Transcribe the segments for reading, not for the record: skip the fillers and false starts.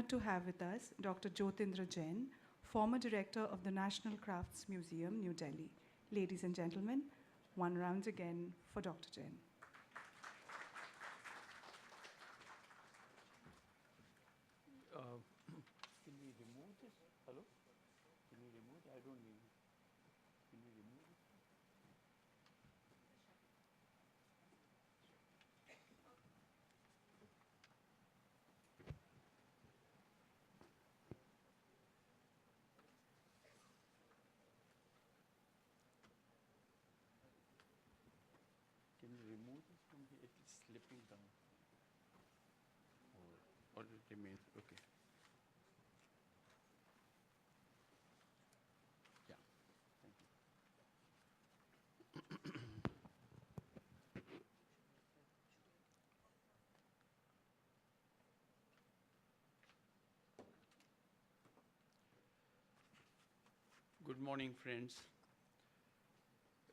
honored to have with us Dr. Jyotindra Jain, former director of the National Crafts Museum, New Delhi. Ladies and gentlemen, one round again for Dr. Jain. Can we remove this? Hello? Can we remove it? I don't need it. Can we remove it? Can you remove this from here? It is slipping down. Or it remains. Okay. Yeah. Thank you. Good morning, friends.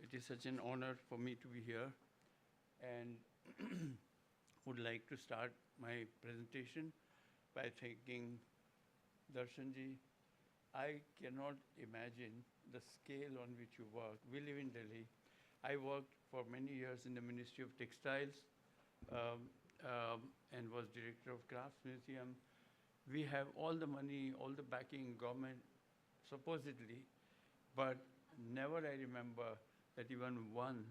It is such an honor for me to be here and would like to start my presentation by thanking Darshanji. I cannot imagine the scale on which you work. We live in Delhi. I worked for many years in the Ministry of Textiles and was director of Crafts Museum. We have all the money, all the backing, government, supposedly, but never I remember that even once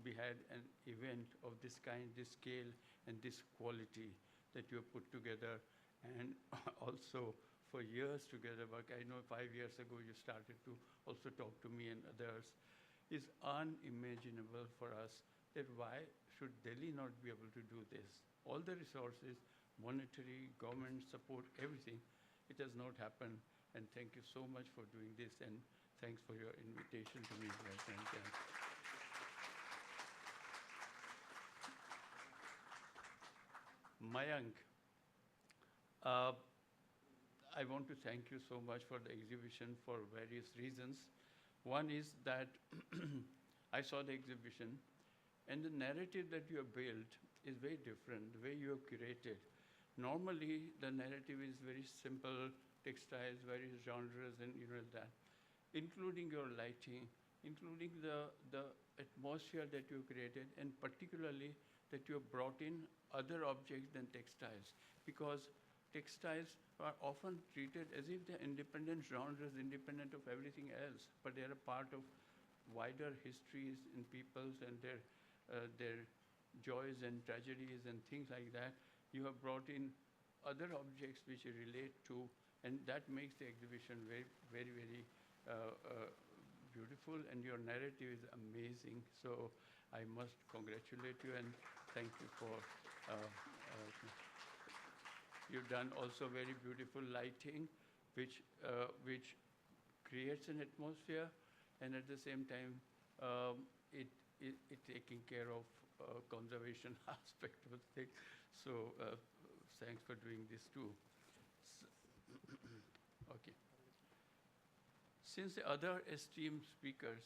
we had an event of this kind, this scale, and this quality that you have put together, and also for years together work. I know 5 years ago you started to also talk to me and others. Is unimaginable for us that why should Delhi not be able to do this? All the resources, monetary, government support, everything, it has not happened. And thank you so much for doing this, and thanks for your invitation to me, my friend. Mayank, I want to thank you so much for the exhibition for various reasons. One is that I saw the exhibition, and the narrative that you have built is very different, the way you have curated. Normally, the narrative is very simple, textiles, various genres, and that, including your lighting, including the atmosphere that you created, and particularly that you have brought in other objects than textiles, because textiles are often treated as if they're independent genres, independent of everything else, but they're a part of wider histories in peoples and their joys and tragedies and things like that. You have brought in other objects which relate to, and that makes the exhibition very, very, very beautiful, and your narrative is amazing. So I must congratulate you and thank you for, you've done also very beautiful lighting, which creates an atmosphere, and at the same time, it taking care of conservation aspect of things. So thanks for doing this too. Okay. Since the other esteemed speakers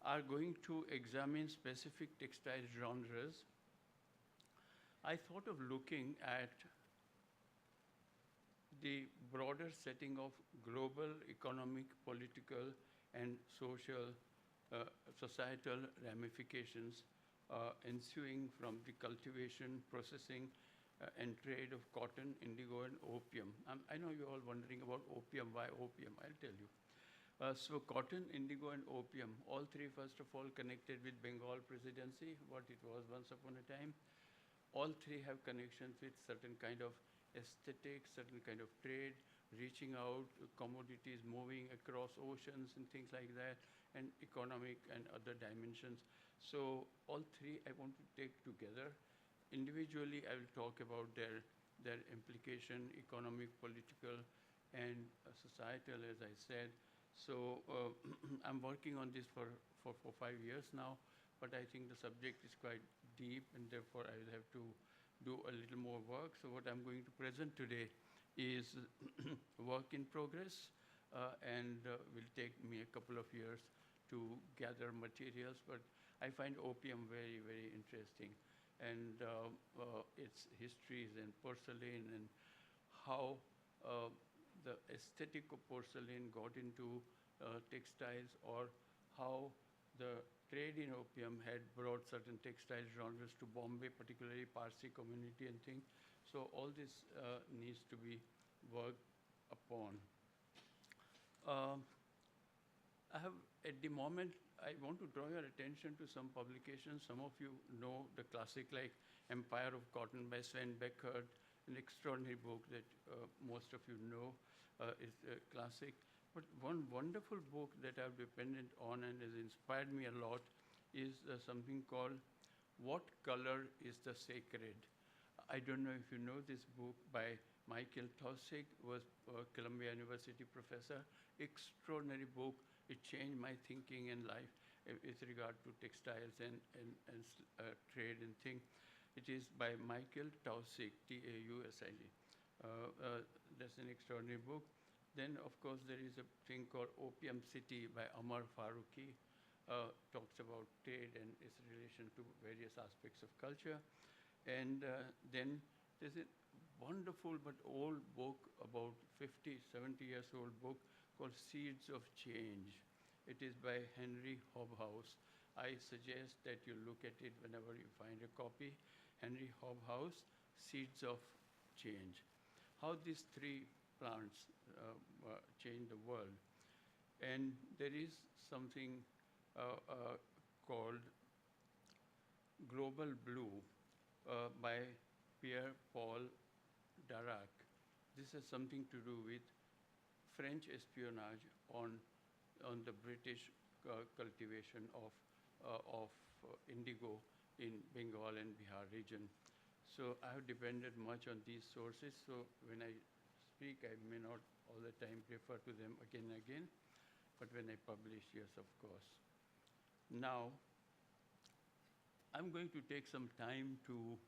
are going to examine specific textile genres, I thought of looking at the broader setting of global economic, political, and social, societal ramifications ensuing from the cultivation, processing, and trade of cotton, indigo, and opium. I know you're all wondering about opium. Why opium? I'll tell you. So cotton, indigo, and opium, all three, first of all, connected with Bengal presidency, what it was once upon a time. All three have connections with certain kind of aesthetics, certain kind of trade, reaching out, commodities moving across oceans and things like that, and economic and other dimensions. So all three I want to take together. Individually, I will talk about their implication, economic, political, and societal, as I said. So I'm working on this for 5 years now, but I think the subject is quite deep, and therefore I will have to do a little more work. So what I'm going to present today is work in progress, and will take me a couple of years to gather materials, but I find opium very, very interesting. interesting. And its histories and porcelain and how the aesthetic of porcelain got into textiles, or how the trade in opium had brought certain textile genres to Bombay, particularly Parsi community and things. So all this needs to be worked upon. I have, at the moment, I want to draw your attention to some publications. Some of you know the classic like Empire of Cotton by Sven Beckert, an extraordinary book that most of you know is a classic. But one wonderful book that I've depended on and has inspired me a lot is something called What Color is the Sacred? I don't know if you know this book by Michael Taussig, was a Columbia University professor. Extraordinary book. It changed my thinking in life with regard to textiles and trade and things. It is by Michael Taussig, T-A-U-S-I-G. That's an extraordinary book. Then, of course, there is a thing called Opium City by Amar Farooqui. Talks about trade and its relation to various aspects of culture. And then there's a wonderful but old book, about 50, 70 years old book, called Seeds of Change. It is by Henry Hobhouse. I suggest that you look at it whenever you find a copy. Henry Hobhouse, Seeds of Change. How these three plants change the world. And there is something called Global Blue by Pierre-Paul Darac. This has something to do with French espionage on the British cultivation of indigo in Bengal and Bihar region. So I have depended much on these sources. So when I speak, I may not all the time refer to them again and again, but when I publish, yes, of course. Now, I'm going to take some time to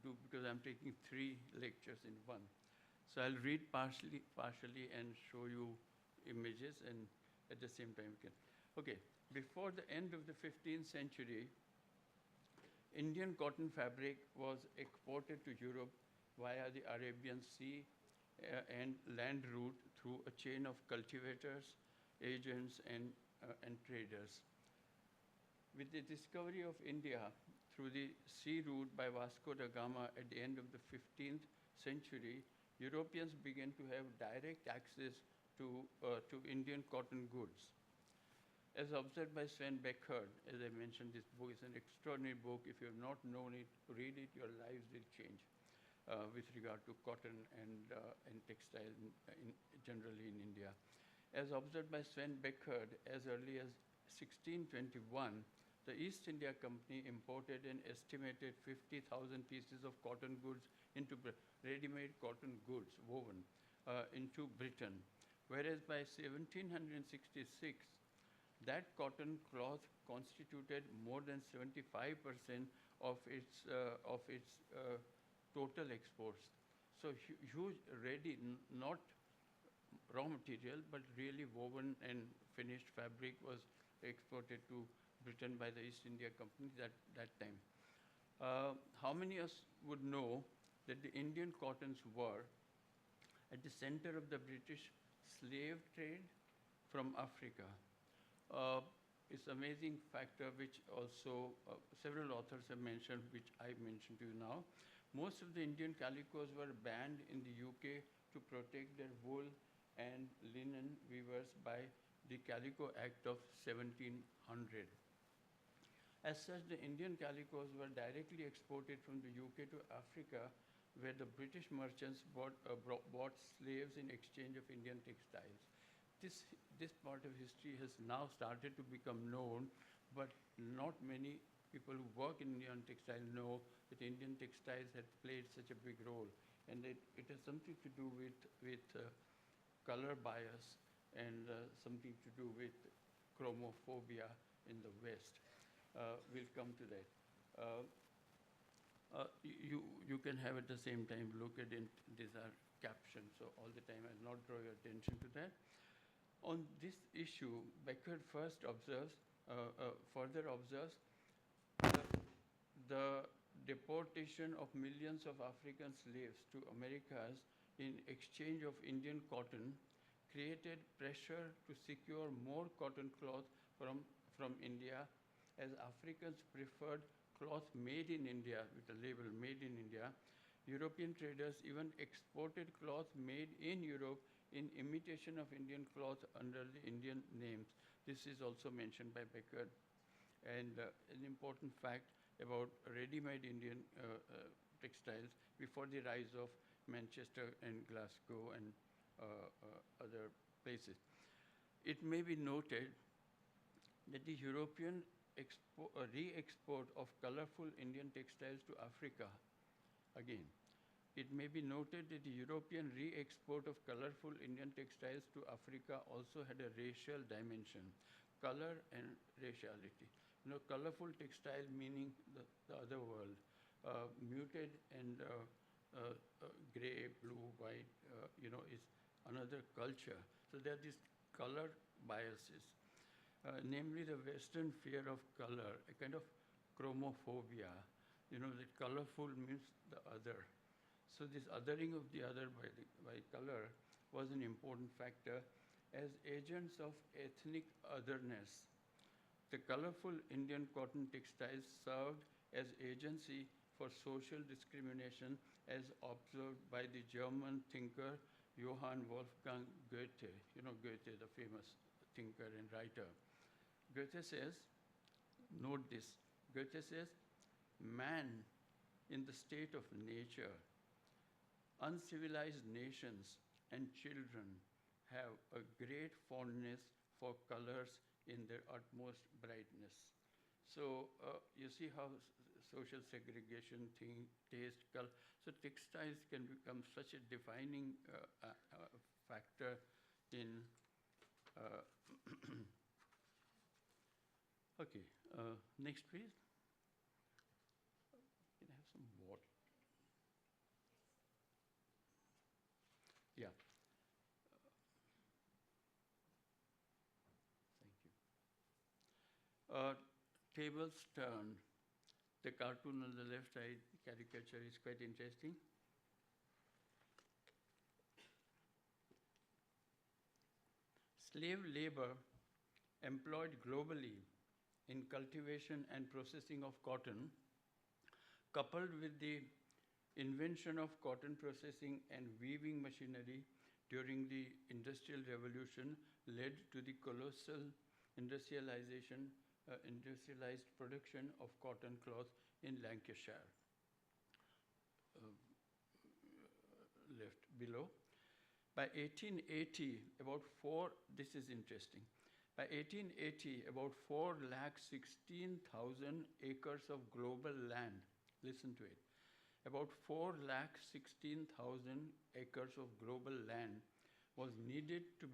because I'm taking 3 lectures in one. So I'll read partially and show you images, and at the same time we can. Okay, before the end of the 15th century, Indian cotton fabric was exported to Europe via the Arabian Sea and land route through a chain of cultivators, agents, and traders. With the discovery of India through the sea route by Vasco da Gama at the end of the 15th century, Europeans began to have direct access to Indian cotton goods. As observed by Sven Beckert, as I mentioned, this book is an extraordinary book. If you have not known it, read it, your lives will change with regard to cotton and textile generally in India. As observed by Sven Beckert, as early as 1621, the East India Company imported an estimated 50,000 pieces of cotton goods into ready-made cotton goods woven into Britain, whereas by 1766, that cotton cloth constituted more than 75% of its total exports. So huge ready, not raw material, but really woven and finished fabric was exported to Britain by the East India Company that time. How many of us would know that the Indian cottons were at the center of the British slave trade from Africa? It's an amazing factor which also several authors have mentioned, which I mentioned to you now. Most of the Indian calicos were banned in the UK to protect their wool and linen weavers by the Calico Act of 1700. As such, the Indian calicos were directly exported from the UK to Africa, where the British merchants bought slaves in exchange of Indian textiles. This part of history has now started to become known, but not many people who work in Indian textile know that Indian textiles had played such a big role. And it has something to do with color bias and something to do with chromophobia in the West. We'll come to that. You can have at the same time look at it. These are captions, so all the time I'll not draw your attention to that. On this issue, Beckert first observes further observes the deportation of millions of African slaves to Americas in exchange of Indian cotton created pressure to secure more cotton cloth from India, as Africans preferred cloth made in India with the label made in India. European traders even exported cloth made in Europe in imitation of Indian cloth under the Indian names. This is also mentioned by Becker. And an important fact about ready-made Indian textiles before the rise of Manchester and Glasgow and other places. It may be noted that the European re-export of colorful Indian textiles to Africa, again, it may be noted that the European re-export of colorful Indian textiles to Africa also had a racial dimension, color and raciality. You know, colorful textile meaning the other world, muted and gray, blue, white, is another culture. So there are these color biases, namely the Western fear of color, a kind of chromophobia, that colorful means the other. So this othering of the other by color was an important factor as agents of ethnic otherness. The colorful Indian cotton textiles served as agency for social discrimination as observed by the German thinker Johann Wolfgang Goethe, Goethe, the famous thinker and writer. Goethe says, note this, Goethe says, man in the state of nature, uncivilized nations and children have a great fondness for colors in their utmost brightness. So you see how social segregation, taste, color. So textiles can become such a defining factor in. Okay, next please. Can I have some water? Yeah. Thank you. Tables turned. The cartoon on the left side, caricature, is quite interesting. Slave labor employed globally in cultivation and processing of cotton, coupled with the invention of cotton processing and weaving machinery during the Industrial Revolution, led to the colossal industrialized production of cotton cloth in Lancashire. Left below. By 1880, this is interesting. By 1880, about 4,16,000 acres of global land, listen to it, about 4,16,000 acres of global land was needed to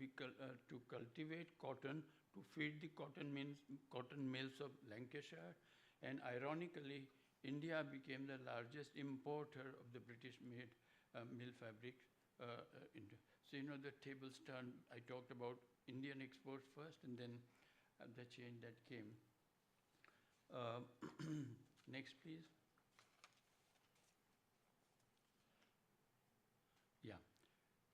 cultivate cotton to feed the cotton mills of Lancashire, and ironically, India became the largest importer of the British-made mill fabric. So the tables turned. I talked about Indian exports first, and then the change that came. Next, please. Yeah.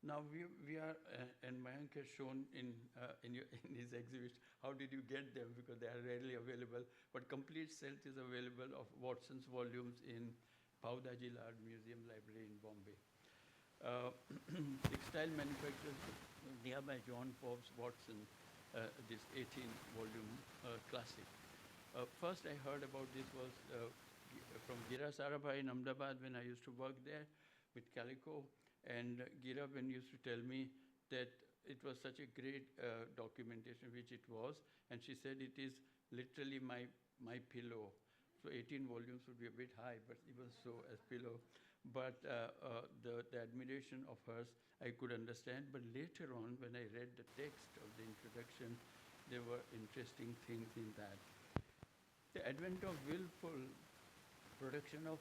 Now we are, and Mayank has shown in his exhibit, how did you get them, because they are rarely available, but complete set is available of Watson's volumes in Paudaji Lard Museum Library in Bombay. Textile manufacturers nearby John Forbes Watson, this 18-volume classic. First I heard about this was from Gira Sarabhai in Ahmedabad when I used to work there with Calico. And Gira Ben used to tell me that it was such a great documentation, which it was. And she said it is literally my pillow. So 18 volumes would be a bit high, but even so as pillow. But the admiration of hers, I could understand. But later on, when I read the text of the introduction, there were interesting things in that. The advent of willful production of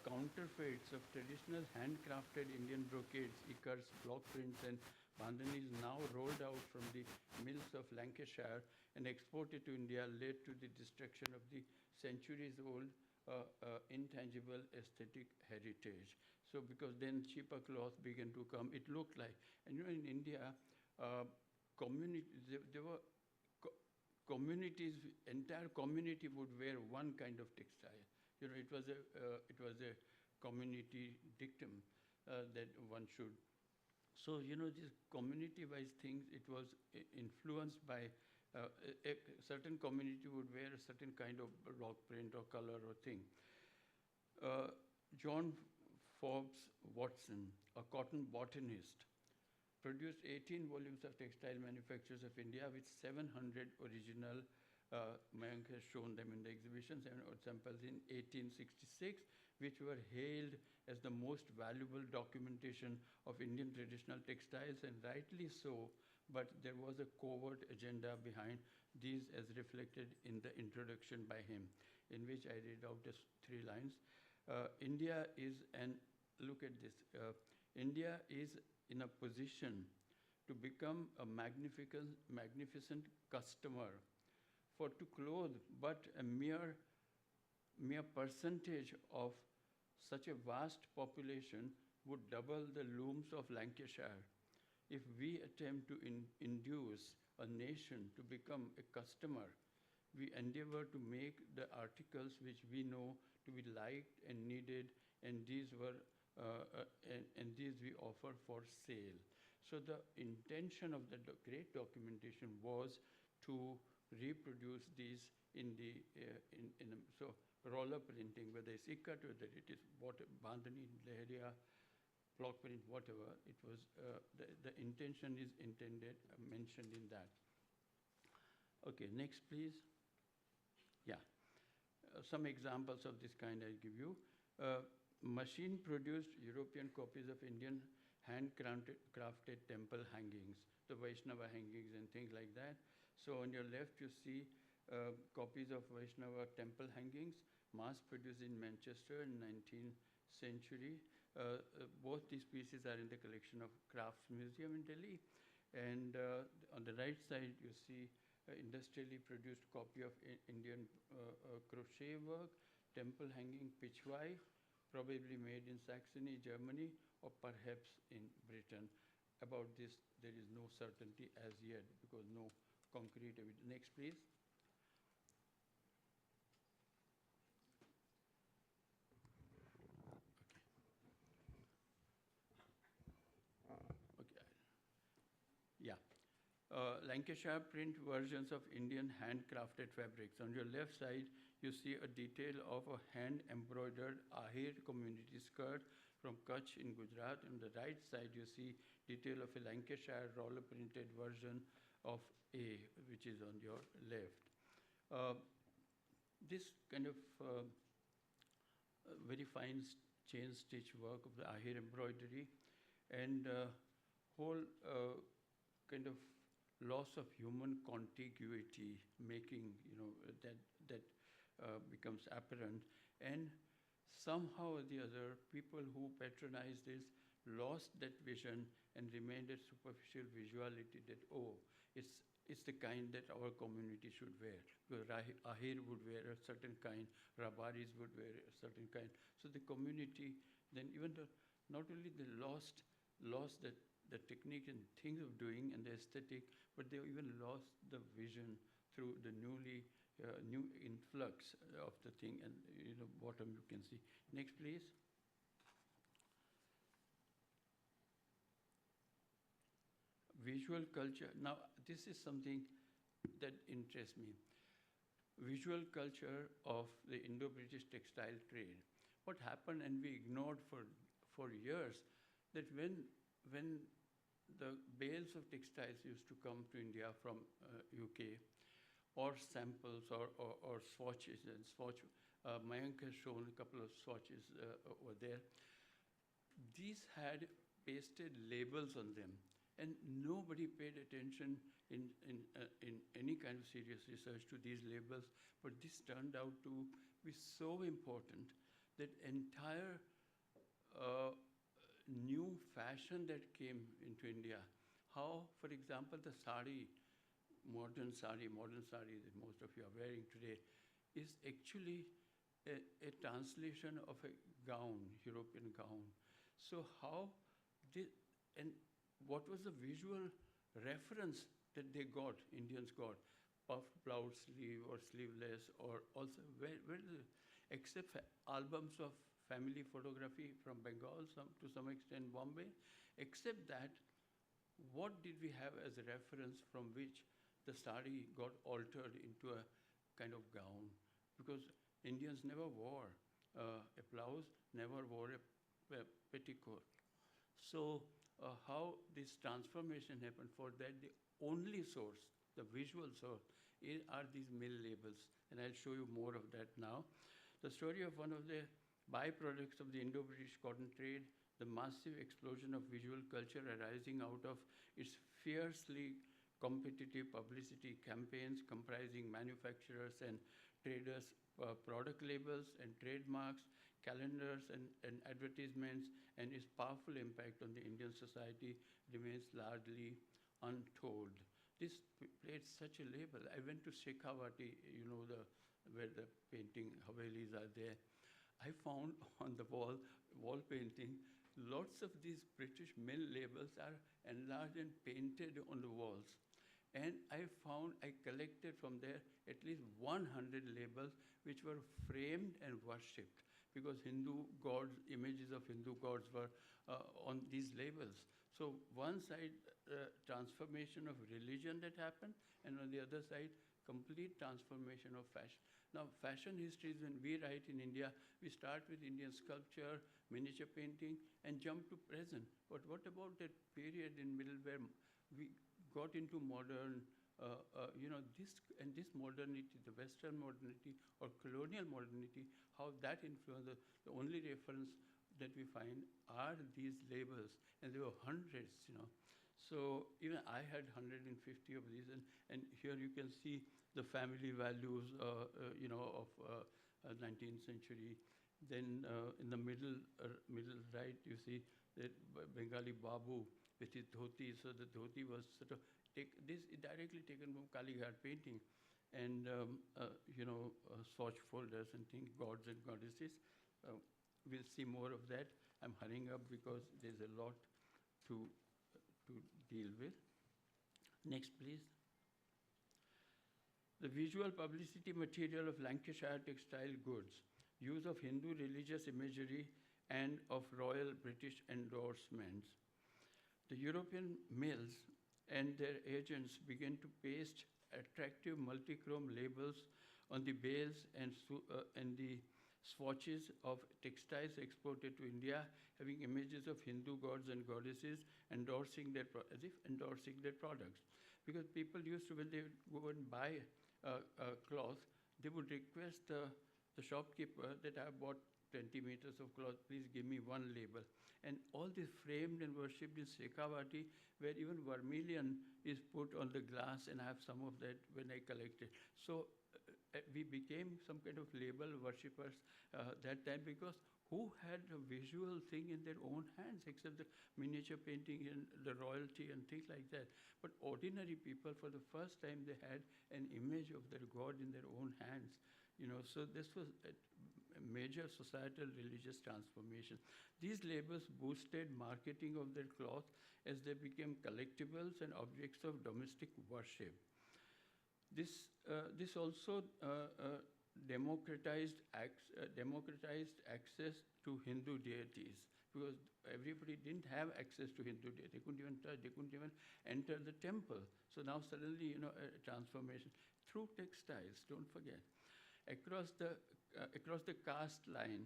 counterfeits of traditional handcrafted Indian brocades, ikars, block prints, and bandhani is now rolled out from the mills of Lancashire and exported to India led to the destruction of the centuries-old intangible aesthetic heritage. So because then cheaper cloth began to come, it looked like, and you know, in India, there were communities, entire community would wear one kind of textile. You know, it was a community dictum that one should. So, you know, these community-wise things, it was influenced by a certain community would wear a certain kind of rock print or color or thing. John Forbes Watson, a cotton botanist, produced 18 volumes of Textile Manufacturers of India with 700 original, Mayank has shown them in the exhibition, samples in 1866, which were hailed as the most valuable documentation of Indian traditional textiles, and rightly so, but there was a covert agenda behind these as reflected in the introduction by him, in which I read out just 3 lines. India is look at this, India is in a position to become a magnificent customer for to clothe, but a mere percentage of such a vast population would double the looms of Lancashire. If we attempt to induce a nation to become a customer, we endeavor to make the articles which we know to be liked and needed, and these were and these we offer for sale. So the intention of the great documentation was to reproduce these in the so roller printing, whether it's ikat, whether it is bandhani, leheria, block print, whatever. It was the intention is intended mentioned in that. Okay, next please. Yeah, some examples of this kind I give you. Machine-produced European copies of Indian hand-crafted temple hangings, the Vaishnava hangings and things like that. So on your left, you see copies of Vaishnava temple hangings, mass-produced in Manchester in 19th century. Both these pieces are in the collection of Crafts Museum in Delhi. And on the right side, you see industrially produced copy of Indian crochet work, temple hanging Pichwai, probably made in Saxony, Germany, or perhaps in Britain. About this, there is no certainty as yet because no concrete evidence. Next, please. Okay. Yeah. Lancashire print versions of Indian handcrafted fabrics. On your left side, you see a detail of a hand-embroidered Ahir community skirt from Kutch in Gujarat. On the right side, you see detail of a Lancashire roller-printed version of A, which is on your left. This kind of very fine chain stitch work of the Ahir embroidery and whole kind of loss of human contiguity, making, you know, that becomes apparent, and somehow or the other, people who patronized this lost that vision and remained a superficial visuality that, oh, it's the kind that our community should wear. Because Ahir would wear a certain kind, Rabaris would wear a certain kind. So the community, then even not only they lost the technique and things of doing and the aesthetic, but they even lost the vision through the new influx of the thing. And you know, bottom you can see. Next, please. Visual culture. Now, this is something that interests me. Visual culture of the Indo-British textile trade. What happened, and we ignored for years, that when the bales of textiles used to come to India from UK, or samples or swatches, and Mayank has shown a couple of swatches over there. These had pasted labels on them, and nobody paid attention in any kind of serious research to these labels, but this turned out to be so important that entire new fashion that came into India, how, for example, the sari, modern sari that most of you are wearing today, is actually a translation of a gown, European gown. So how did, and what was the visual reference that they got, Indians got? Puffed blouse sleeve or sleeveless, or also, except albums of family photography from Bengal, to some extent Bombay, except that, what did we have as a reference from which the sari got altered into a kind of gown? Because Indians never wore a blouse, never wore a petticoat. So how this transformation happened, for that the only source, the visual source, are these mill labels. And I'll show you more of that now. The story of one of the byproducts of the Indo-British cotton trade, the massive explosion of visual culture arising out of its fiercely competitive publicity campaigns comprising manufacturers and traders' product labels and trademarks, calendars and advertisements, and its powerful impact on the Indian society remains largely untold. This played such a label. I went to Shekhawati, where the painting Havelis are there. I found on the wall painting, lots of these British mill labels are enlarged and painted on the walls. And I collected from there at least 100 labels which were framed and worshipped, because Hindu gods, images of Hindu gods were on these labels. So one side, transformation of religion that happened, and on the other side, complete transformation of fashion. Now, fashion histories, when we write in India, we start with Indian sculpture, miniature painting, and jump to present. But what about that period in middle where we got into modern, this modernity, the Western modernity or colonial modernity, how that influenced? The only reference that we find are these labels, and there were hundreds, So even I had 150 of these, and here you can see the family values, of 19th century. Then in the middle right, you see that Bengali Babu with his dhoti. So the dhoti was sort of directly taken from Kalighat painting, and swatch folders and things, gods and goddesses. We'll see more of that. I'm hurrying up because there's a lot to deal with. Next, please. The visual publicity material of Lancashire textile goods, use of Hindu religious imagery and of royal British endorsements. The European mills and their agents began to paste attractive multichrome labels on the bales and the swatches of textiles exported to India, having images of Hindu gods and goddesses endorsing their products. Because people used to, when they go and buy a cloth, they would request the shopkeeper that I bought 20 meters of cloth, please give me one label. And all this framed and worshipped in Shekhawati, where even vermilion is put on the glass, and I have some of that when I collected. So we became some kind of label worshippers that time, because who had a visual thing in their own hands except the miniature painting and the royalty and things like that? But ordinary people, for the first time, they had an image of their god in their own hands. So this was a major societal religious transformation. These labels boosted marketing of their cloth as they became collectibles and objects of domestic worship. This also democratized access to Hindu deities, because everybody didn't have access to Hindu deities. They couldn't even touch, they couldn't even enter the temple. So now suddenly, a transformation through textiles, don't forget. Across the caste line,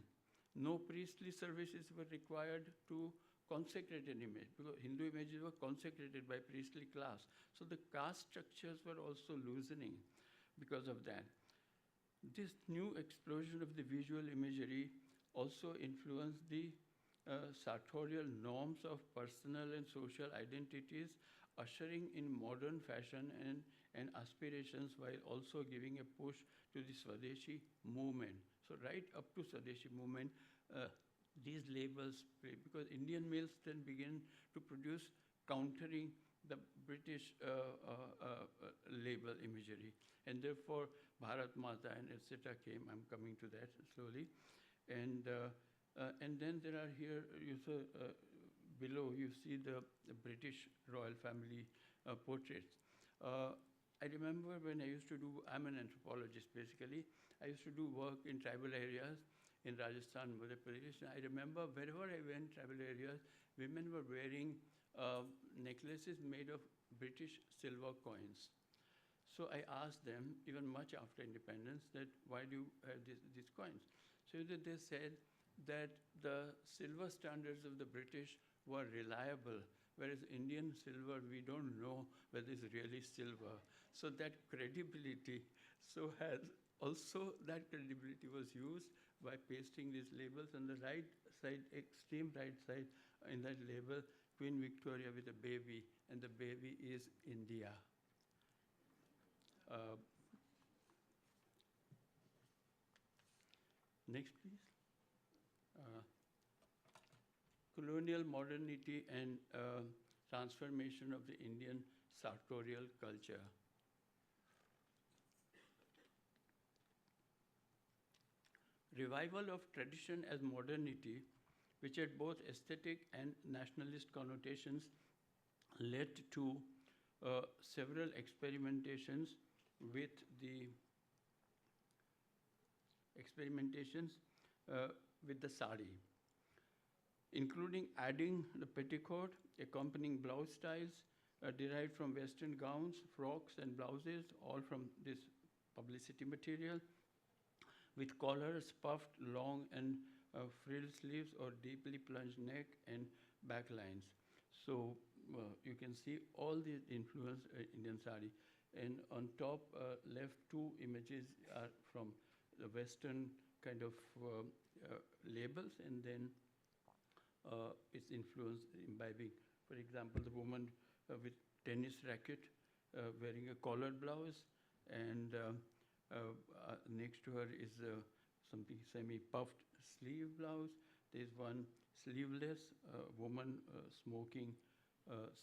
no priestly services were required to consecrate an image, because Hindu images were consecrated by priestly class. So the caste structures were also loosening because of that. This new explosion of the visual imagery also influenced the sartorial norms of personal and social identities, ushering in modern fashion and aspirations, while also giving a push to the Swadeshi movement. So right up to Swadeshi movement, these labels play, because Indian mills then began to produce countering the British label imagery. And therefore, Bharat Mata and etc. came. I'm coming to that slowly. And then there are here, you saw below, you see the British royal family portraits. I remember when I used to do, I'm an anthropologist basically, I used to do work in tribal areas in Rajasthan, Madhya Pradesh. I remember wherever I went, tribal areas, women were wearing necklaces made of British silver coins. So I asked them, even much after independence, that why do you have these coins? So that they said that the silver standards of the British were reliable, whereas Indian silver, we don't know whether it's really silver. So that credibility, that credibility was used by pasting these labels on the right side, extreme right side, in that label, Queen Victoria with a baby, and the baby is India. Next, please. Colonial modernity and transformation of the Indian sartorial culture. Revival of tradition as modernity, which had both aesthetic and nationalist connotations, led to several experimentations with the sari, including adding the petticoat, accompanying blouse styles derived from Western gowns, frocks, and blouses, all from this publicity material, with collars puffed long and frilled sleeves or deeply plunged neck and back lines. So you can see all these influence Indian sari. And on top left, two images are from the Western kind of labels, and then its influence imbibing. For example, the woman with tennis racket wearing a collared blouse, and next to her is something semi-puffed sleeve blouse. There's one sleeveless woman smoking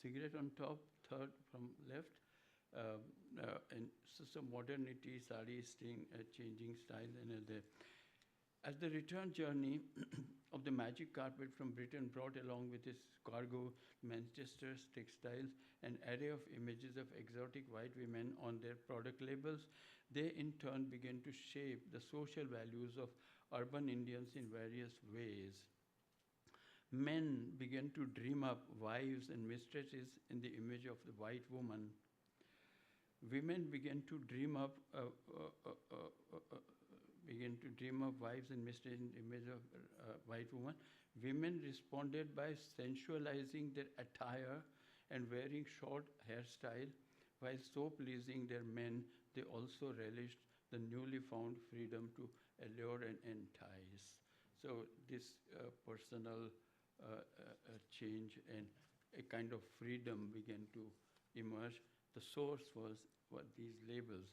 cigarette on top, third from left. And so modernity, sari is changing style and there. As the return journey of the magic carpet from Britain brought along with its cargo, Manchester's textiles, an array of images of exotic white women on their product labels, they in turn began to shape the social values of urban Indians in various ways. Men began to dream up wives and mistresses in the image of the white woman. Women began to dream up wives and mistresses in the image of white woman. Women responded by sensualizing their attire and wearing short hairstyle. While so pleasing their men, they also relished the newly found freedom to allure and entice. So this personal change and a kind of freedom began to emerge. The source was what these labels.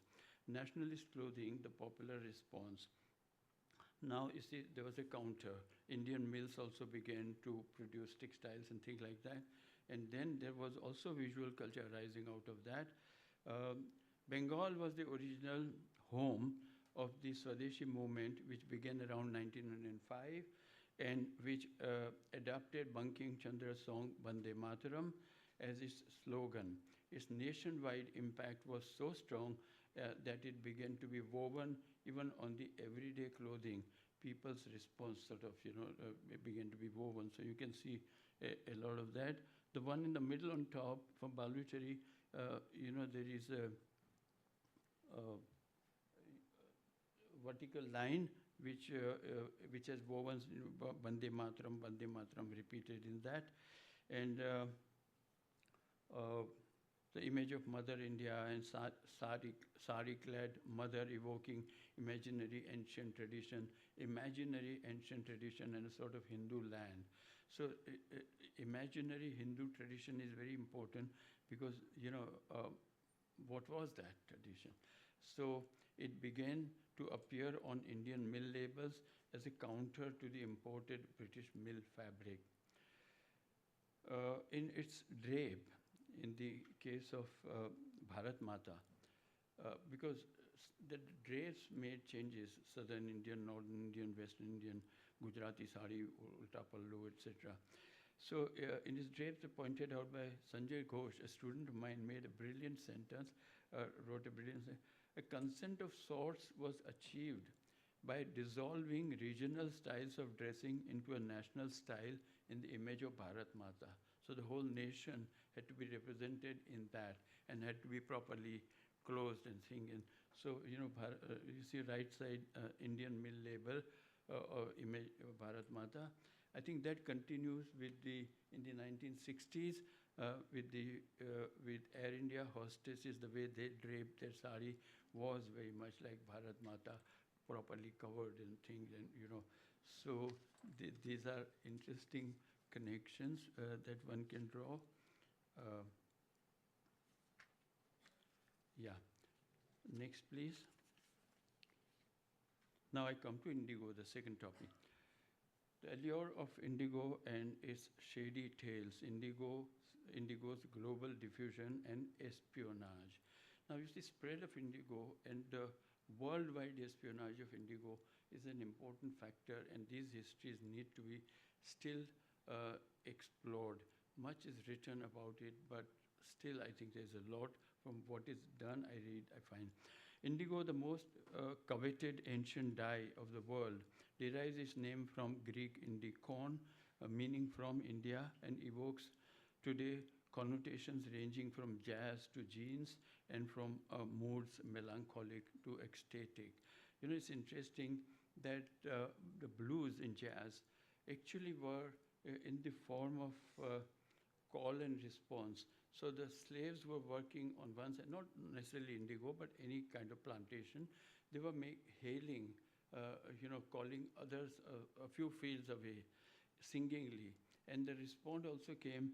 Nationalist clothing, the popular response. Now, you see, there was a counter. Indian mills also began to produce textiles and things like that. And then there was also visual culture arising out of that. Bengal was the original home of the Swadeshi movement, which began around 1905 and which adopted Banking Chandra's song Vande Mataram as its slogan. Its nationwide impact was so strong that it began to be woven even on the everyday clothing. People's response began to be woven. So you can see a lot of that. The one in the middle on top from Baluchari, there is a vertical line which has woven Vande Mataram repeated in that. And the image of Mother India and sari-clad mother evoking imaginary ancient tradition and a sort of Hindu land. So imaginary Hindu tradition is very important because, what was that tradition? So it began to appear on Indian mill labels as a counter to the imported British mill fabric. In its drape, in the case of Bharat Mata, because the drapes made changes, Southern Indian, Northern Indian, Western Indian, Gujarati sari, ulta pallu, etc. So in his drapes, pointed out by Sanjay Ghosh, a student of mine, made a brilliant sentence, wrote a brilliant sentence. A consent of sorts was achieved by dissolving regional styles of dressing into a national style in the image of Bharat Mata. So the whole nation had to be represented in that and had to be properly closed and thing. And so, you see right side Indian mill label image of Bharat Mata. I think that continues with in the 1960s with Air India hostesses, the way they draped their sari was very much like Bharat Mata, properly covered and things, and so these are interesting connections that one can draw. Yeah. Next, please. Now I come to indigo, the second topic. The allure of indigo and its shady tales, indigo's global diffusion and espionage. Now, you see, spread of indigo and the worldwide espionage of indigo is an important factor, and these histories need to be still explored. Much is written about it, but still I think there's a lot from what is done, I find. Indigo, the most coveted ancient dye of the world, derives its name from Greek indikon, meaning from India, and evokes today connotations ranging from jazz to jeans and from moods melancholic to ecstatic. It's interesting that the blues in jazz actually were in the form of call and response. So the slaves were working on one side, not necessarily indigo, but any kind of plantation. They were hailing, calling others a few fields away, singingly. And the response also came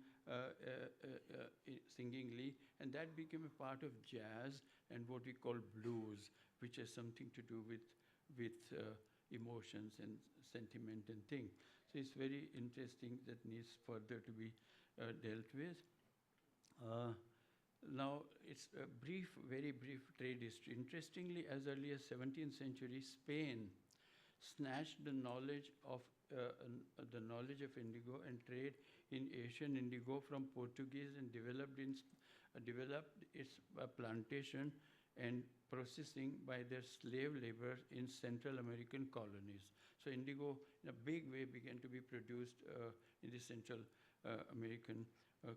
singingly, and that became a part of jazz and what we call blues, which has something to do with emotions and sentiment and thing. So it's very interesting, that needs further to be dealt with. Now, it's a very brief trade history. Interestingly, as early as 17th century, Spain snatched the knowledge of indigo and trade in Asian indigo from Portuguese and developed its plantation and processing by their slave labor in Central American colonies. So indigo, in a big way, began to be produced in the Central American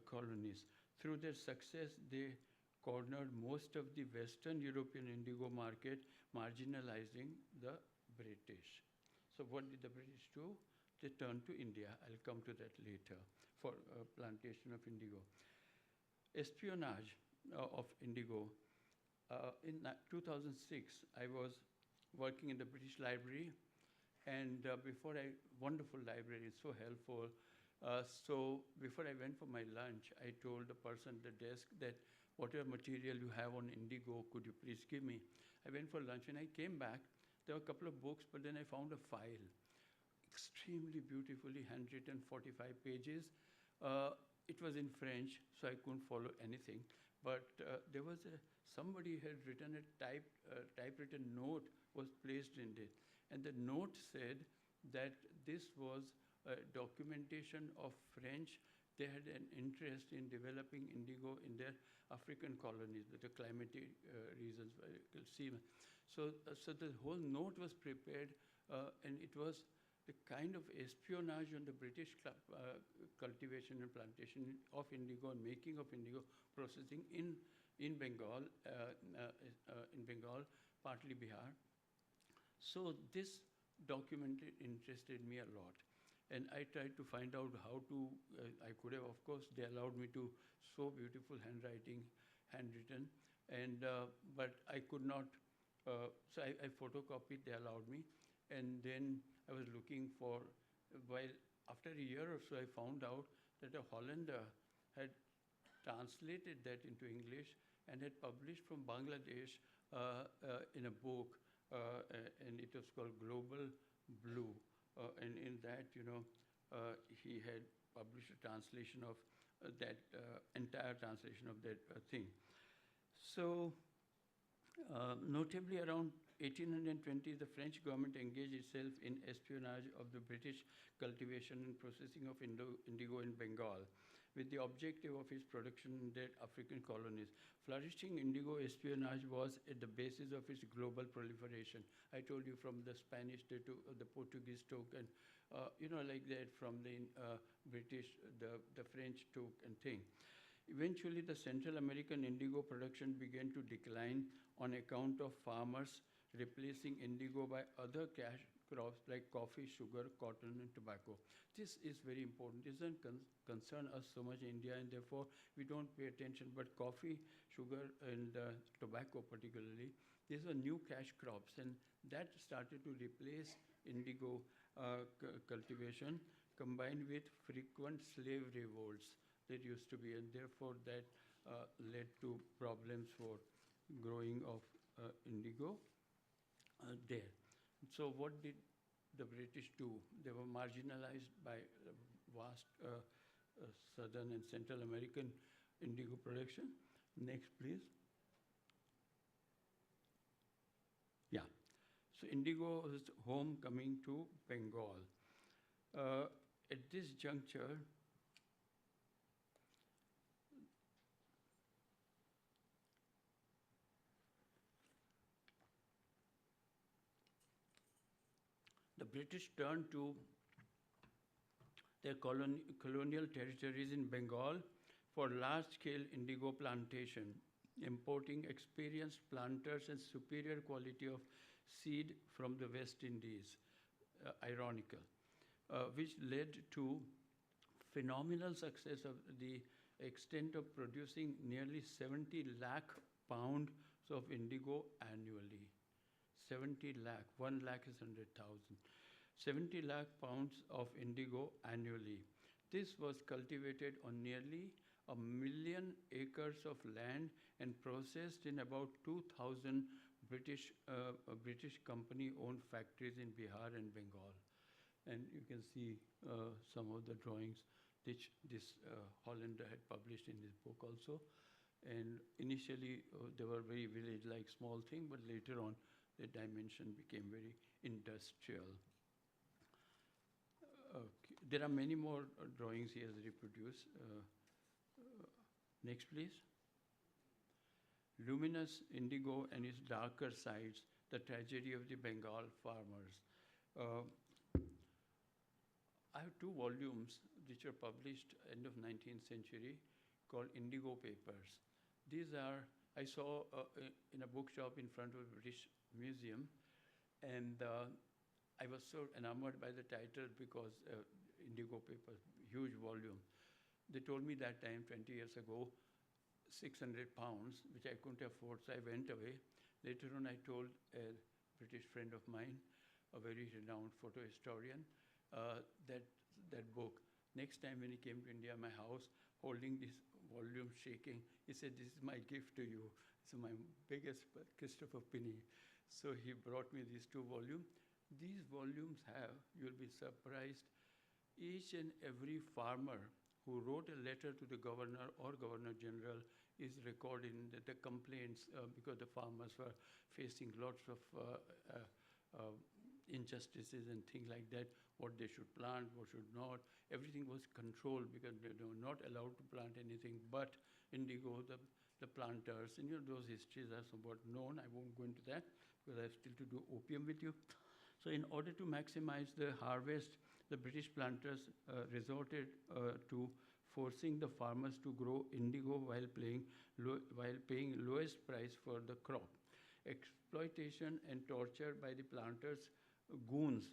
colonies. Through their success, they cornered most of the Western European indigo market, marginalizing the British. So what did the British do? They turned to India. I'll come to that later for plantation of indigo. Espionage of indigo. In 2006, I was working in the British Library, and wonderful library, it's so helpful. So before I went for my lunch, I told the person at the desk that whatever material you have on indigo, could you please give me? I went for lunch and I came back. There were a couple of books, but then I found a file, extremely beautifully handwritten, 45 pages. It was in French, so I couldn't follow anything. But there was somebody had written a typewritten note was placed in it. And the note said that this was documentation of French. They had an interest in developing indigo in their African colonies with the climatic reasons. So the whole note was prepared, and it was the kind of espionage on the British cultivation and plantation of indigo and making of indigo processing in Bengal, partly Bihar. So this document interested me a lot. And I tried to find out how to, I could have, of course, they allowed me to, so beautiful handwritten, and but I could not, so I photocopied, they allowed me. And then I was looking for, after a year or so, I found out that a Hollander had translated that into English and had published from Bangladesh in a book, and it was called Global Blue. And in that, he had published a translation of that entire translation of that thing. So, notably around 1820, the French government engaged itself in espionage of the British cultivation and processing of indigo in Bengal, with the objective of its production in their African colonies. Flourishing indigo espionage was at the basis of its global proliferation. I told you from the Spanish to the Portuguese took, and like that, from the British, the French took and thing. Eventually, the Central American indigo production began to decline on account of farmers replacing indigo by other cash crops like coffee, sugar, cotton, and tobacco. This is very important. It doesn't concern us so much in India, and therefore we don't pay attention. But coffee, sugar, and tobacco particularly, these are new cash crops, and that started to replace indigo cultivation, combined with frequent slave revolts that used to be, and therefore that led to problems for growing of indigo there. So what did the British do? They were marginalized by vast Southern and Central American indigo production. Next, please. Yeah. So indigo is homecoming to Bengal. At this juncture, the British turned to their colonial territories in Bengal for large-scale indigo plantation, importing experienced planters and superior quality of seed from the West Indies, ironical, which led to phenomenal success of the extent of producing nearly 70 lakh pounds of indigo annually. 70 lakh, 1 lakh is 100,000. 70 lakh pounds of indigo annually. This was cultivated on nearly 1 million acres of land and processed in about 2,000 British company-owned factories in Bihar and Bengal. And you can see some of the drawings which this Hollander had published in his book also. And initially, they were very village-like small thing, but later on, the dimension became very industrial. Okay. There are many more drawings he has reproduced. Next, please. Luminous indigo and its darker sides, the tragedy of the Bengal farmers. I have 2 volumes which were published end of 19th century called Indigo Papers. These are, I saw in a bookshop in front of the British Museum, and I was so enamored by the title because Indigo Papers, huge volume. They told me that time, 20 years ago, 600 pounds, which I couldn't afford, so I went away. Later on, I told a British friend of mine, a very renowned photo historian, that book. Next time when he came to India, my house, holding this volume, shaking, he said, "This is my gift to you." So my biggest Christopher Pinney. So he brought me these 2 volumes. These volumes have, you'll be surprised, each and every farmer who wrote a letter to the governor or governor general is recorded in the complaints because the farmers were facing lots of injustices and things like that, what they should plant, what should not. Everything was controlled because they were not allowed to plant anything but indigo, the planters, and those histories are somewhat known. I won't go into that because I have still to do opium with you. So in order to maximize the harvest, the British planters resorted to forcing the farmers to grow indigo while paying lowest price for the crop. Exploitation and torture by the planters' goons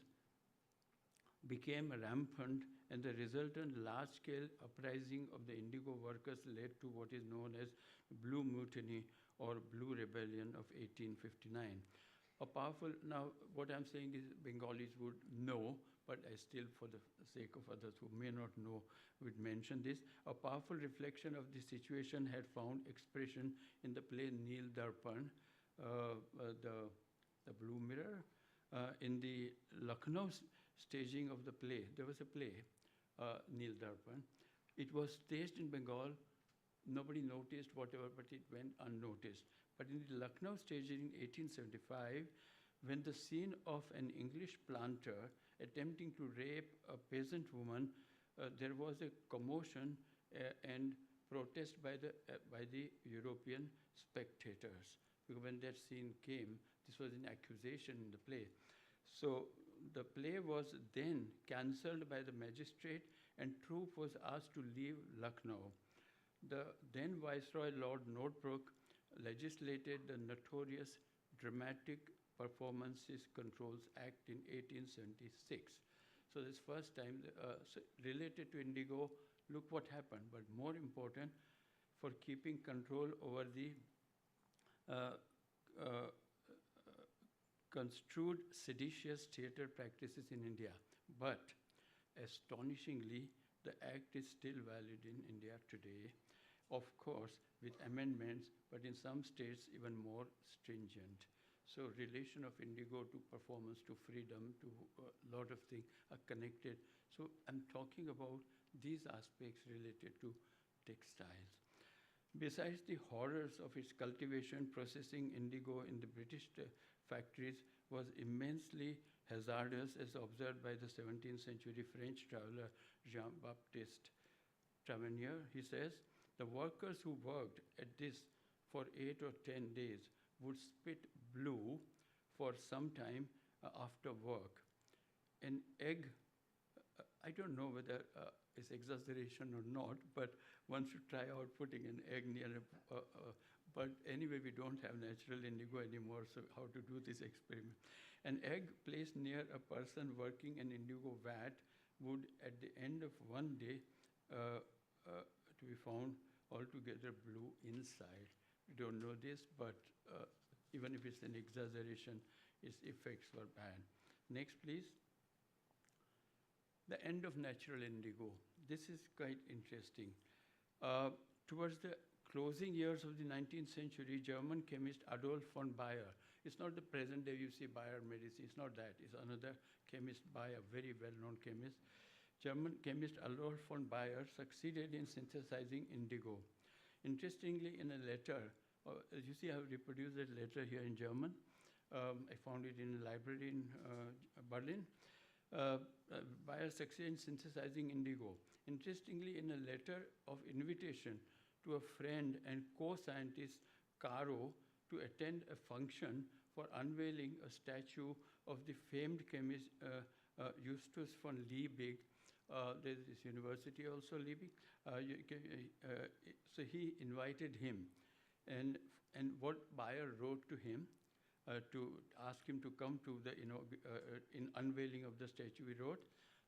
became rampant, and the resultant large-scale uprising of the indigo workers led to what is known as Blue Mutiny or Blue Rebellion of 1859. Now what I'm saying is Bengalis would know, but I still, for the sake of others who may not know, would mention this. A powerful reflection of the situation had found expression in the play Neel Darpan, the Blue Mirror. In the Lucknow staging of the play, there was a play, Neel Darpan. It was staged in Bengal. Nobody noticed whatever, but it went unnoticed. But in the Lucknow staging in 1875, when the scene of an English planter attempting to rape a peasant woman, there was a commotion and protest by the European spectators. Because when that scene came, this was an accusation in the play. So the play was then cancelled by the magistrate, and troupe was asked to leave Lucknow. The then Viceroy Lord Northbrook legislated the notorious Dramatic Performances Controls Act in 1876. So this first time related to indigo, look what happened. But more important, for keeping control over the construed seditious theatre practices in India. But astonishingly, the act is still valid in India today, of course, with amendments, but in some states even more stringent. So relation of indigo to performance, to freedom, to a lot of things are connected. So I'm talking about these aspects related to textiles. Besides the horrors of its cultivation, processing indigo in the British factories was immensely hazardous, as observed by the 17th century French traveler Jean-Baptiste Tavernier. He says, the workers who worked at this for 8 or 10 days would spit blue for some time after work. An egg, I don't know whether it's exaggeration or not, but one should try out putting an egg near but anyway, we don't have natural indigo anymore, so how to do this experiment? An egg placed near a person working an indigo vat would, at the end of one day, to be found altogether blue inside. We don't know this, but even if it's an exaggeration, its effects were bad. Next, please. The end of natural indigo. This is quite interesting. Towards the closing years of the 19th century, German chemist Adolf von Baeyer, it's not the present day you see Bayer medicine, it's not that, it's another chemist, Baeyer, very well-known chemist. German chemist Adolf von Baeyer succeeded in synthesizing indigo. Interestingly, in a letter, you see I have reproduced that letter here in German. I found it in a library in Berlin. Baeyer succeeded in synthesizing indigo. Interestingly, in a letter of invitation to a friend and co-scientist, Caro, to attend a function for unveiling a statue of the famed chemist Justus von Liebig. There's this university also, Liebig. So he invited him. And what Bayer wrote to him to ask him to come to the in unveiling of the statue, he wrote,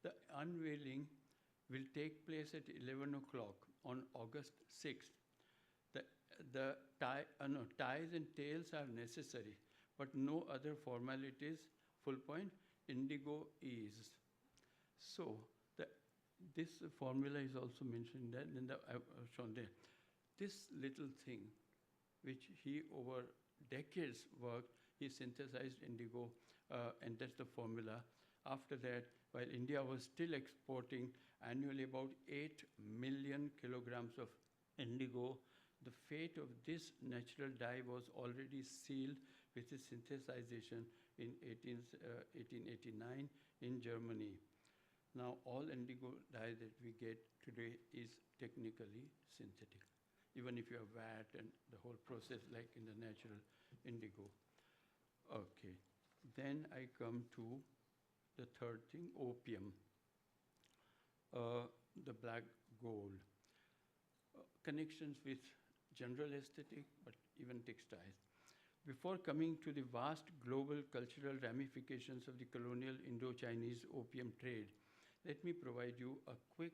the unveiling will take place at 11 o'clock on August 6th. The ties and tails are necessary, but no other formalities, full point, indigo is. So this formula is also mentioned there, and I've shown there. This little thing, which he over decades worked, he synthesized indigo, and that's the formula. After that, while India was still exporting annually about 8 million kilograms of indigo, the fate of this natural dye was already sealed with its synthesization in 1889 in Germany. Now, all indigo dye that we get today is technically synthetic, even if you have VAT and the whole process like in the natural indigo. Okay, then I come to the third thing, opium, the black gold. Connections with general aesthetic, but even textiles. Before coming to the vast global cultural ramifications of the colonial Indo-Chinese opium trade, let me provide you a quick,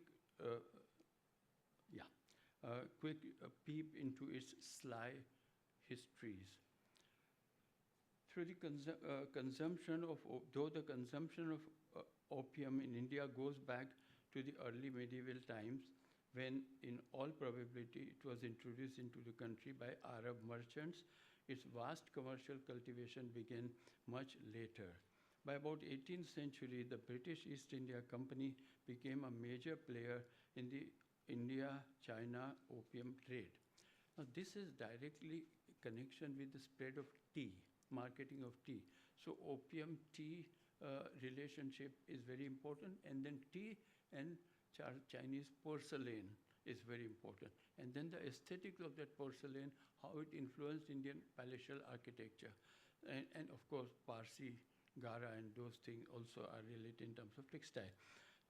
peep into its sly histories. Through the consumption of, though the consumption of opium in India goes back to the early medieval times, when in all probability it was introduced into the country by Arab merchants, its vast commercial cultivation began much later. By about 18th century, the British East India Company became a major player in the India-China opium trade. Now, this is directly connection with the spread of tea, marketing of tea. So, opium-tea relationship is very important, and then tea and Chinese porcelain is very important. And then the aesthetics of that porcelain, how it influenced Indian palatial architecture. And of course, Parsi, Gara, and those things also are related in terms of textile.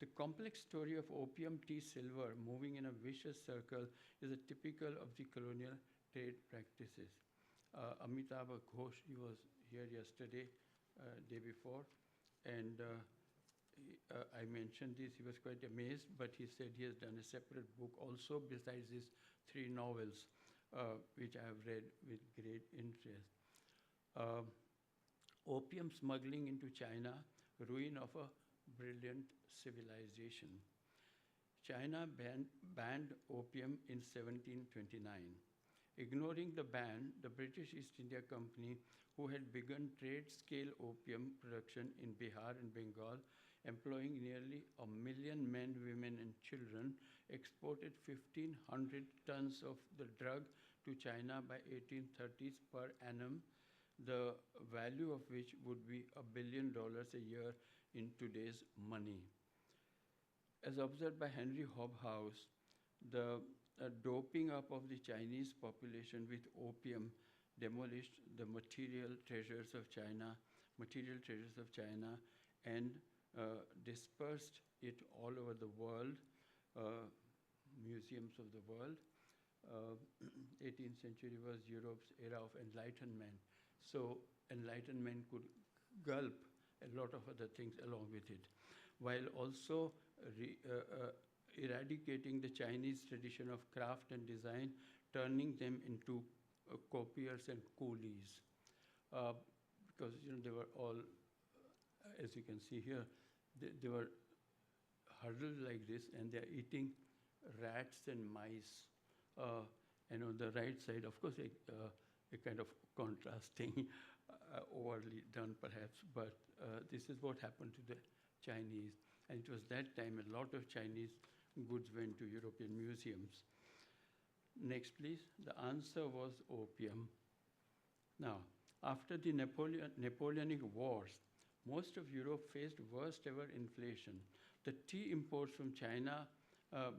The complex story of opium, tea, silver moving in a vicious circle is a typical of the colonial trade practices. Amitabh Ghosh, he was here yesterday, day before, and I mentioned this, he was quite amazed, but he said he has done a separate book also besides his 3 novels, which I have read with great interest. Opium smuggling into China, ruin of a brilliant civilization. China banned opium in 1729. Ignoring the ban, the British East India Company, who had begun trade-scale opium production in Bihar and Bengal, employing nearly 1 million men, women, and children, exported 1,500 tons of the drug to China by 1830s per annum, the value of which would be $1 billion a year in today's money. As observed by Henry Hobhouse, the doping up of the Chinese population with opium demolished the material treasures of China, and dispersed it all over the world, museums of the world. 18th century was Europe's era of enlightenment. So enlightenment could gulp a lot of other things along with it, while also eradicating the Chinese tradition of craft and design, turning them into copiers and coolies. Because they were all, as you can see here, they were huddled like this, and they're eating rats and mice. And on the right side, of course, a kind of contrasting, overly done perhaps, but this is what happened to the Chinese. And it was that time a lot of Chinese goods went to European museums. Next, please. The answer was opium. Now, after the Napoleonic Wars, most of Europe faced worst ever inflation. The tea imports from China,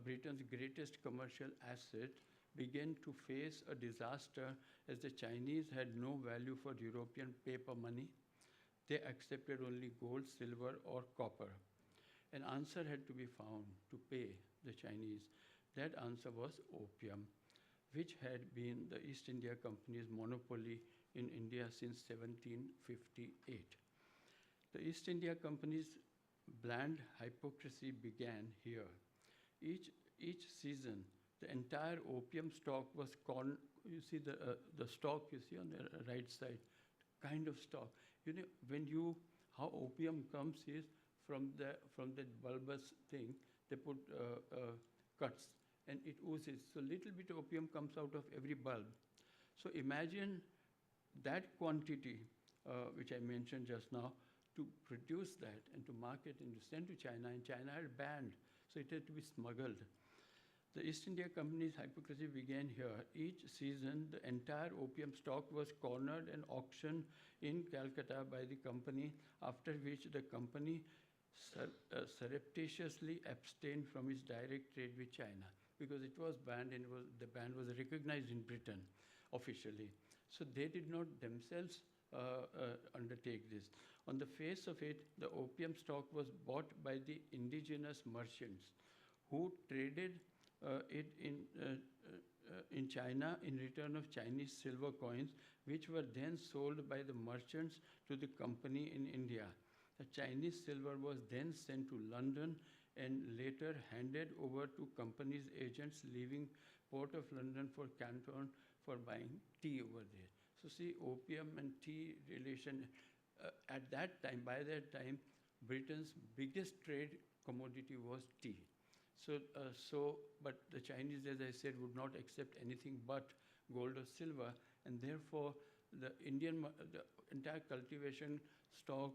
Britain's greatest commercial asset, began to face a disaster as the Chinese had no value for European paper money. They accepted only gold, silver, or copper. An answer had to be found to pay the Chinese. That answer was opium, which had been the East India Company's monopoly in India since 1758. The East India Company's bland hypocrisy began here. Each season, the entire opium stock was you see the stock you see on the right side, kind of stock. How opium comes is from that bulbous thing, they put cuts and it oozes. So little bit of opium comes out of every bulb. So imagine that quantity, which I mentioned just now, to produce that and to market and to send to China, and China had banned, so it had to be smuggled. The East India Company's hypocrisy began here. Each season, the entire opium stock was cornered and auctioned in Calcutta by the company, after which the company surreptitiously abstained from its direct trade with China, because it was banned, and the ban was recognized in Britain officially. So they did not themselves undertake this. On the face of it, the opium stock was bought by the indigenous merchants who traded it in China in return of Chinese silver coins, which were then sold by the merchants to the company in India. The Chinese silver was then sent to London and later handed over to company's agents leaving Port of London for Canton for buying tea over there. So see, opium and tea relation, at that time, by that time, Britain's biggest trade commodity was tea. But the Chinese, as I said, would not accept anything but gold or silver, and therefore the entire cultivation, stock,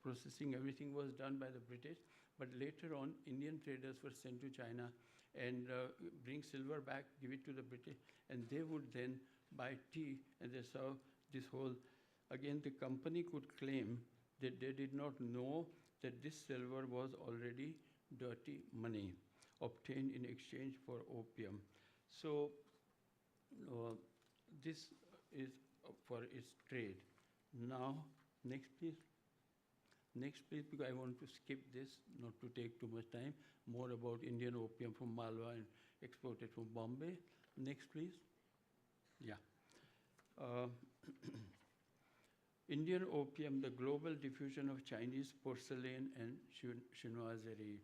processing, everything was done by the British. But later on, Indian traders were sent to China, and bring silver back, give it to the British, and they would then buy tea, and they saw this whole. Again, the company could claim that they did not know that this silver was already dirty money obtained in exchange for opium. So this is for its trade. Now, next please. Next please, because I want to skip this, not to take too much time. More about Indian opium from Malwa and exported from Bombay. Next please. Yeah. Indian opium, the global diffusion of Chinese porcelain and chinoiserie.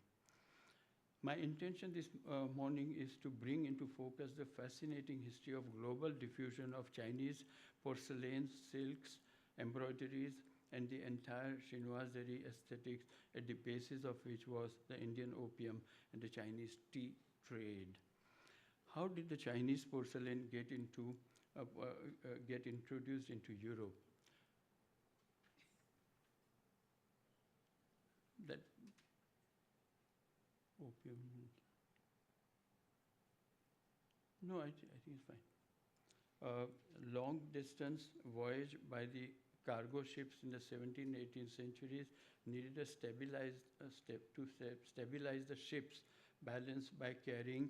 My intention this morning is to bring into focus the fascinating history of global diffusion of Chinese porcelains, silks, embroideries, and the entire chinoiserie aesthetics, at the basis of which was the Indian opium and the Chinese tea trade. How did the Chinese porcelain get introduced into Europe? That opium. No, I think it's fine. Long distance voyage by the cargo ships in the 17th, 18th centuries needed a stabilize the ship's balance by carrying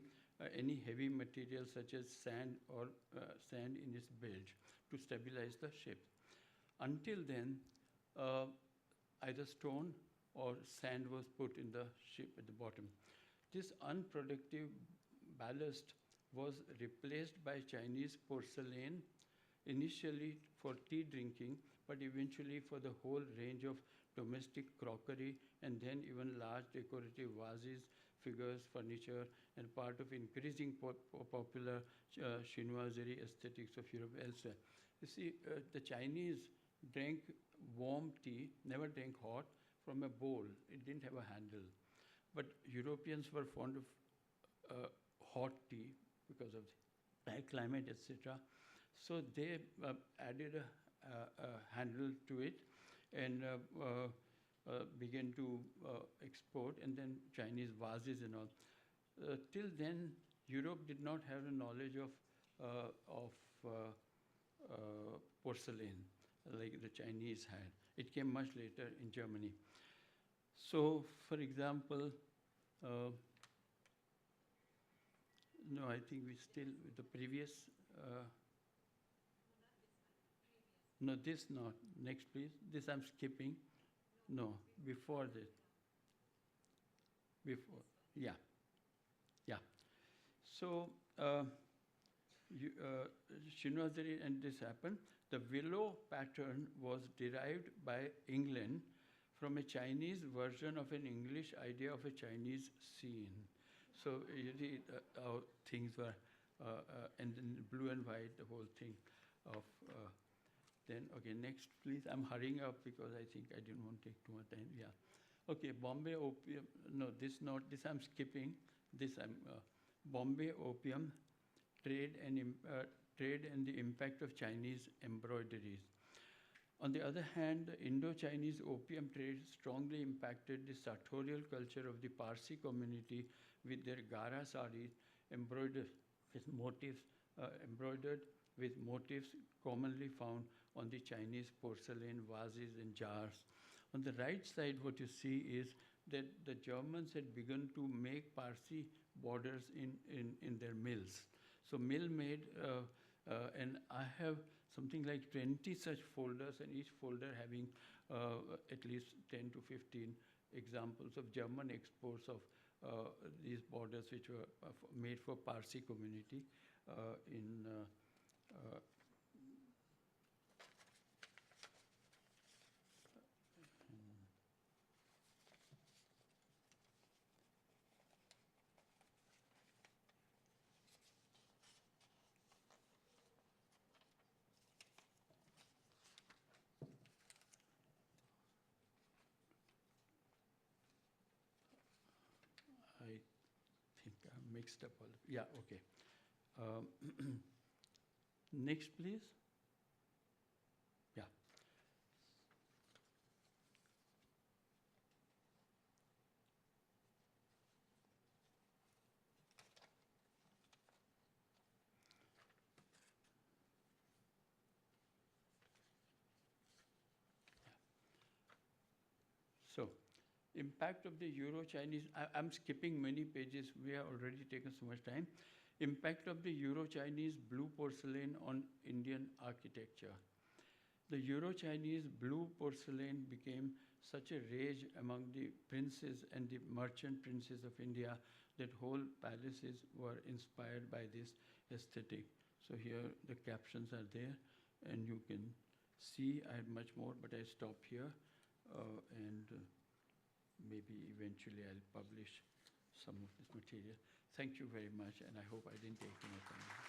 any heavy material such as sand or sand in its bilge to stabilize the ship. Until then, either stone or sand was put in the ship at the bottom. This unproductive ballast was replaced by Chinese porcelain, initially for tea drinking, but eventually for the whole range of domestic crockery, and then even large decorative vases, figures, furniture, and part of increasing popular chinoiserie aesthetics of Europe elsewhere. You see, the Chinese drank warm tea, never drank hot, from a bowl. It didn't have a handle. But Europeans were fond of hot tea because of the high climate, etc. So they added a handle to it and began to export, and then Chinese vases and all. Till then, Europe did not have a knowledge of porcelain like the Chinese had. It came much later in Germany. So, for example, no, I think we still, with the previous, no, this not. Next, please. This I'm skipping. No, before this. Before, yeah. Yeah. So, chinoiserie, and this happened. The willow pattern was derived by England from a Chinese version of an English idea of a Chinese scene. So you see how things were, and then blue and white, the whole thing of, then, okay, next please. I'm hurrying up because I think I didn't want to take too much time, yeah. Okay, Bombay opium, no, this I'm skipping. This I'm, Bombay opium, trade and the impact of Chinese embroideries. On the other hand, the Indo-Chinese opium trade strongly impacted the sartorial culture of the Parsi community with their gara saris embroidered with motifs commonly found on the Chinese porcelain vases and jars. On the right side, what you see is that the Germans had begun to make Parsi borders in their mills. So mill made, and I have something like 20 such folders, and each folder having at least 10 to 15 examples of German exports of these borders, which were made for Parsi community in I think I mixed up all. Yeah, okay. Next, please. Yeah. So, impact of the Euro-Chinese, I'm skipping many pages, we have already taken so much time. Impact of the Euro-Chinese blue porcelain on Indian architecture. The Euro-Chinese blue porcelain became such a rage among the princes and the merchant princes of India that whole palaces were inspired by this aesthetic. So here the captions are there, and you can see I had much more, but I stop here, and maybe eventually I'll publish some of this material. Thank you very much, and I hope I didn't take too much time.